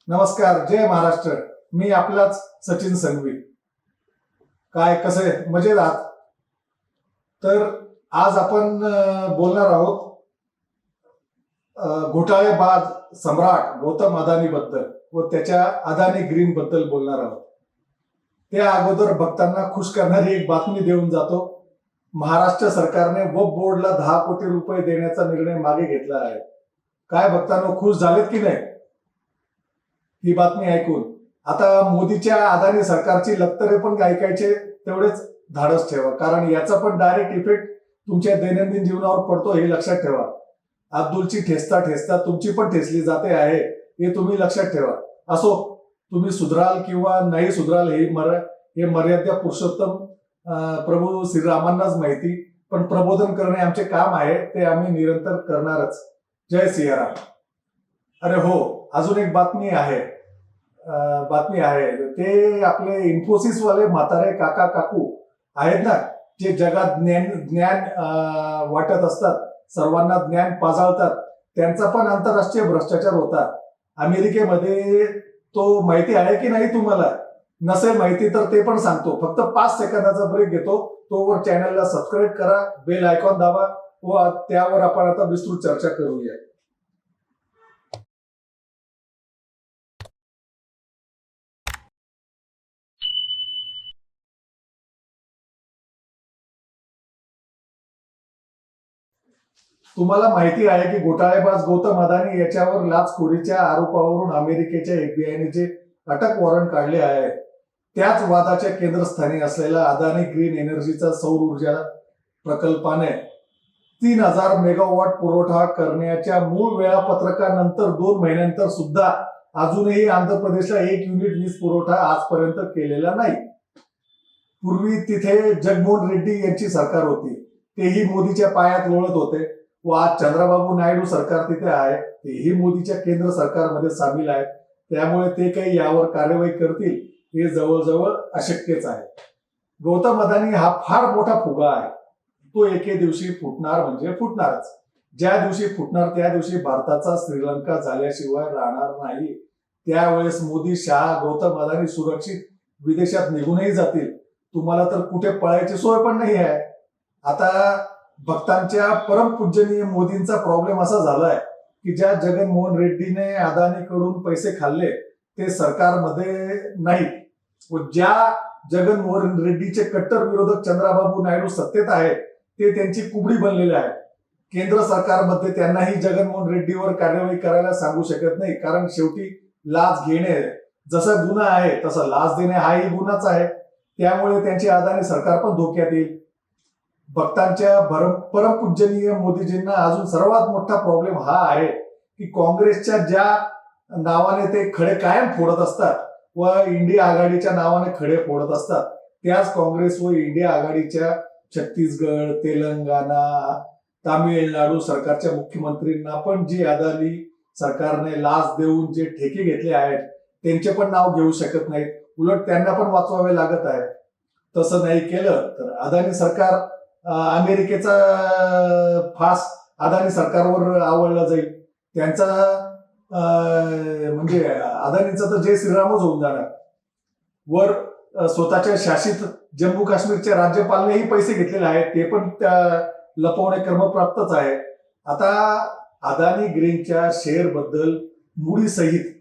नमस्कार, जय महाराष्ट्र. मी आपलाच सचिन संघवी. काय कसं आहे, मजेत आहात? तर आज आपण बोलणार आहोत घोटाळेबाज सम्राट गौतम अदानी बद्दल व त्याच्या अदानी ग्रीन बद्दल बोलणार आहोत. त्या अगोदर भक्तांना खुश करणारी एक बातमी देऊन जातो. महाराष्ट्र सरकारने वक्फ बोर्डला 10 कोटी रुपये देण्याचा निर्णय मागे घेतला आहे. काय भक्तांनो, खुश झालेत की नाही ही बातमी ऐकून? आता मोदीच्या अदानी सरकारची लक्तरे पण ऐकायचे तेवढेच धाडस ठेवा, कारण याचा पण डायरेक्ट इफेक्ट तुमच्या दैनंदिन जीवनावर पडतो हे लक्षात ठेवा. अब्दुलची ठेचता ठेचता तुमची पण ठेचली जाते आहे हे तुम्ही लक्षात ठेवा. असो, तुम्ही सुधराल किंवा नाही सुधराल हे मर्यादा पुरुषोत्तम प्रभू श्रीरामांनाच माहिती, पण प्रबोधन करणे आमचे काम आहे, ते आम्ही निरंतर करणारच. जय सियाराम. अरे हो, अजून एक बातमी आहे. ते आपले इन्फोसिस वाले म्हातारे काका काकू आहेत ना, जे जगात ज्ञान वाटत असतात, सर्वांना ज्ञान पाजाळतात, त्यांचा पण आंतरराष्ट्रीय भ्रष्टाचार होता अमेरिकेमध्ये. तो माहिती आहे की नाही तुम्हाला? नसेल माहिती तर ते पण सांगतो. फक्त 5 सेकंदाचा ब्रेक घेतो. तोवर चॅनलला सबस्क्राईब करा, बेल आयकॉन दाबा व त्यावर आपण आता विस्तृत चर्चा करूया. तुम्हाला माहिती आहे की घोटाळेबाज गौतम अदानी याच्यावर लाचखोरीच्या आरोपावरून अमेरिकेच्या एफबीआयने जे अटक वॉरंट काढले आहे, त्याच वादाच्या केंद्रस्थानी असलेला अदानी ग्रीन एनर्जीचा सौर ऊर्जा प्रकल्पाने 3000 मेगावॉट पुरवठा करण्याच्या मूळ वेळापत्रकानंतर 2 महिन्यानंतर सुद्धा अजूनही आंध्र प्रदेशला 1 युनिट वीज पुरवठा आजपर्यंत केलेला नाही. पूर्वी तिथे जगनमोहन रेड्डी यांची सरकार होती, तेही मोदीच्या पायात लोळत होते. व आज चंद्रबाबू नायडू सरकार तिथे आहे, तेही मोदीच्या केंद्र सरकारमध्ये सामील आहेत. त्यामुळे ते काही यावर कार्यवाही करतील हे जवळजवळ अशक्यच आहे. गौतम अदानी हा फार मोठा फुगा आहे. तो एके दिवशी फुटणार म्हणजे फुटणारच. ज्या दिवशी फुटणार त्या दिवशी भारताचा श्रीलंका झाल्याशिवाय राहणार नाही. त्यावेळेस मोदी, शहा, गौतम अदानी सुरक्षित विदेशात निघूनही जातील. तुम्हाला तर कुठे पळायची सोय पण नाही आहे. आता भक्तांच्या परमपूजनीय मोदींचा प्रॉब्लेम असा झालाय की ज्या जगनमोहन रेड्डीने अदानीकडून पैसे खाल्ले ते सरकारमध्ये नाही, व ज्या जगनमोहन रेड्डीचे कट्टर विरोधक चंद्रबाबू नायडू सत्तेत आहेत ते त्यांची कुबडी बनलेले आहेत. केंद्र सरकारमध्ये त्यांनाही जगनमोहन रेड्डीवर कार्यवाही करायला सांगू शकत नाही, कारण शेवटी लाच घेणे जसा गुन्हा आहे तसा लाच देणे हाही गुन्हाच आहे. त्यामुळे त्यांचे अदानी सरकार पण धोक्यात येईल. भक्तांच्या परमपूजनीय मोदीजींना अजून सर्वात मोठा प्रॉब्लेम हा आहे की काँग्रेसच्या ज्या नावाने ते खडे कायम फोडत असतात व इंडिया आघाडीच्या नावाने खडे फोडत असतात, त्याच काँग्रेस व इंडिया आघाडीच्या छत्तीसगड, तेलंगणा, तामिळनाडू सरकारच्या मुख्यमंत्रींना पण जे अदानी सरकारने लाच देऊन जे ठेके घेतले आहेत त्यांचे पण नाव घेऊ शकत नाहीत. उलट त्यांना पण वाचवावे लागत आहे. तसं नाही केलं तर अदानी सरकार, अमेरिकेचा फास अदानी सरकारवर आवळला जाईल. त्यांचा म्हणजे अदानीचा तर जय श्रीरामच होऊन जाणार. वर स्वतःच्या शासित जम्मू काश्मीरच्या राज्यपालनेही पैसे घेतलेले आहेत, ते पण लपवणे क्रमप्राप्तच आहे. आता अदानी ग्रीनच्या शेअर बद्दल मुडी सहित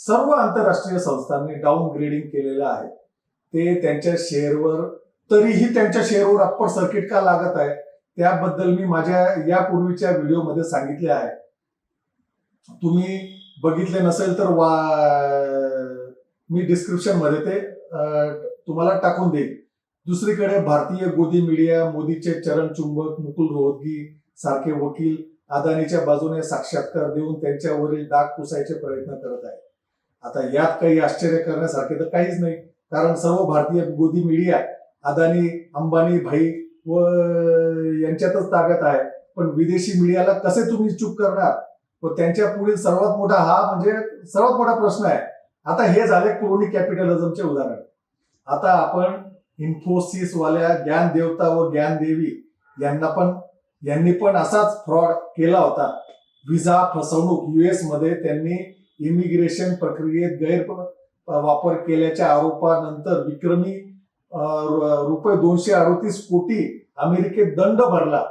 सर्व आंतरराष्ट्रीय संस्थांनी डाऊनग्रेडिंग केलेलं आहे. ते त्यांच्या शेअरवर, तरीही त्यांच्या शेअरवर अप्पर सर्किट का लागत आहे त्याबद्दल मी माझ्या यापूर्वीच्या व्हिडिओमध्ये सांगितले आहे. तुम्ही बघितले नसेल तर मी डिस्क्रिप्शन मध्ये ते तुम्हाला टाकून देईल. दुसरीकडे भारतीय गोदी मीडिया मोदीचे चरणचुंबक मुकुल रोहतगी सारखे वकील अदानीच्या बाजूने साक्षात्कार देऊन त्यांच्यावरील डाग पुसायचे प्रयत्न करत आहेत. आता यात काही आश्चर्य करण्यासारखे तर काहीच नाही, कारण सर्व भारतीय गोदी मीडिया अदानी, अंबानी भाई व यांच्यातच ताकद आहे. पण विदेशी मीडियाला कसे तुम्ही चूप करणार? व त्यांच्या पुढील सर्वात मोठा प्रश्न आहे. आता हे झाले क्रोनी कॅपिटलिझमचे उदाहरण. आता आपण इन्फोसिस वाल्या ज्ञान देवता व ज्ञानदेवी यांनी पण असाच फ्रॉड केला होता. व्हिसा फसवणूक, US मध्ये त्यांनी इमिग्रेशन प्रक्रियेत गैरवापर केल्याच्या आरोपानंतर विक्रमी रुपये 238 कोटी अमेरिकेत दंड भरला.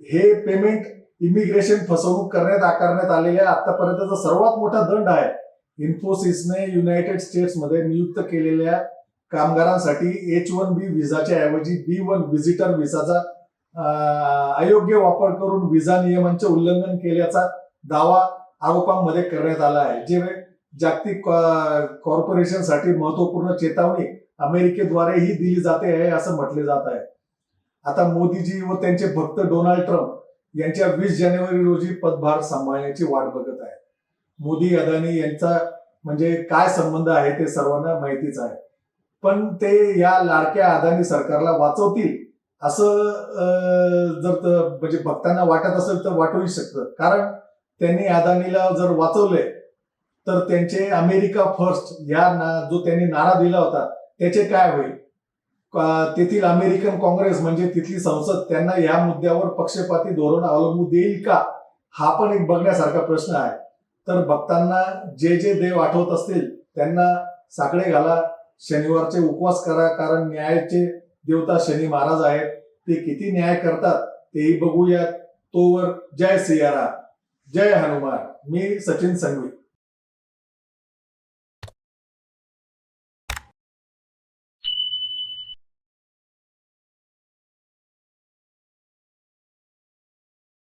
हे पेमेंट इमिग्रेशन फसवणूक करण्यात आकारण्यात आलेल्या आतापर्यंतचा सर्वात मोठा दंड आहे. इन्फोसिसने युनायटेड स्टेट्समध्ये नियुक्त केलेल्या कामगारांसाठी H-1B व्हिसाच्या ऐवजी B-1 व्हिजिटर व्हिसाचा अयोग्य वापर करून व्हिसा नियमांचे उल्लंघन केल्याचा दावा आरोपांमध्ये करण्यात आला आहे. जे जागतिक कॉर्पोरेशनसाठी महत्वपूर्ण चेतावणी अमेरिकेद्वारे ही दिली जाते आहे असं म्हटले जात आहे. आता मोदीजी व त्यांचे भक्त डोनाल्ड ट्रम्प यांच्या 20 जानेवारी रोजी पदभार सांभाळण्याची वाट बघत आहे. मोदी अदानी यांचा म्हणजे काय संबंध आहे ते सर्वांना माहितीच आहे. पण ते या लाडक्या अदानी सरकारला वाचवतील असं जर म्हणजे भक्तांना वाटत असेल तर वाटूही शकतं. कारण त्यांनी अदानीला जर वाचवले तर त्यांचे अमेरिका फर्स्ट या जो त्यांनी नारा दिला होता त्याचे काय होईल. तेथील अमेरिकन काँग्रेस म्हणजे तिथली संसद त्यांना या मुद्द्यावर पक्षपाती धोरण अवलंबू देईल का, हा पण एक बघण्यासारखा प्रश्न आहे. तर भक्तांना जे जे देव आठवत असतील त्यांना साकडे घाला, शनिवारचे उपवास करा, कारण न्यायाचे देवता शनी महाराज आहेत. ते किती न्याय करतात तेही बघूयात. तोवर जय सियाराम, जय हनुमान. मी सचिन संघवी.